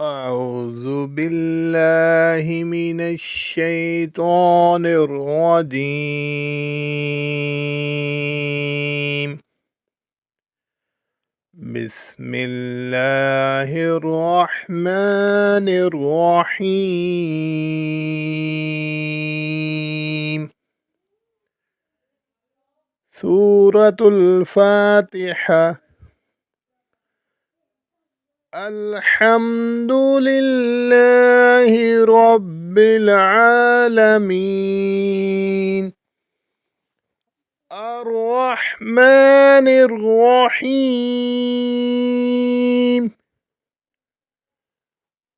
أعوذ بالله من الشيطان الرجيم. بسم الله الرحمن الرحيم. سورة الفاتحة. الحمد لله رب العالمين. الرحمن الرحيم.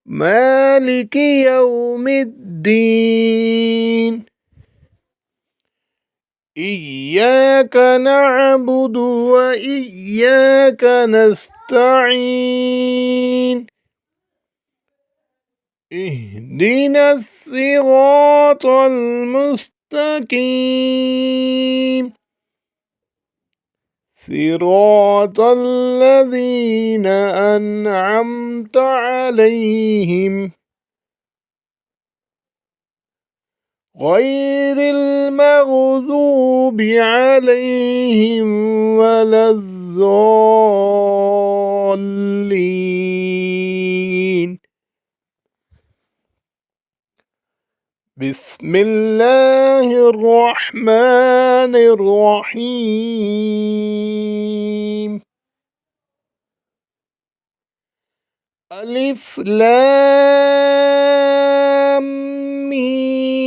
مالك يوم الدين. إياك نعبد وإياك نستعين. اهدنا الصراط المستقيم. صراط الذين أنعمت عليهم غير المغضوب عليهم ولا الضالين. بسم الله الرحمن الرحيم. ألف لام ميم.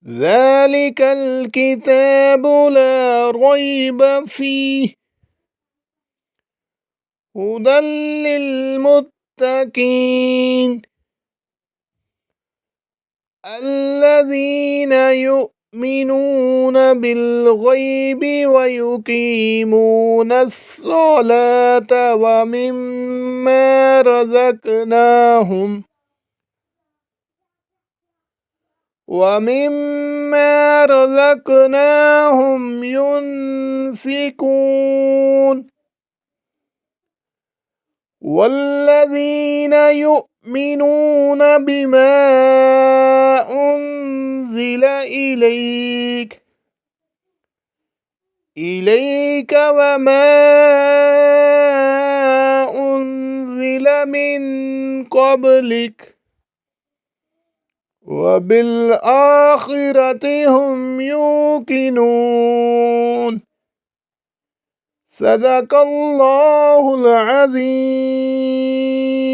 ذلك الكتاب لا ريب فيه هدى للمتقين الذين يؤمنون بالغيب ويقيمون الصلاة ومما رزقناهم ينفقون والذين يؤمنون بما أنزل إليك وما أنزل من قبلك وبالآخرة هم يوقنون. صدق الله العظيم.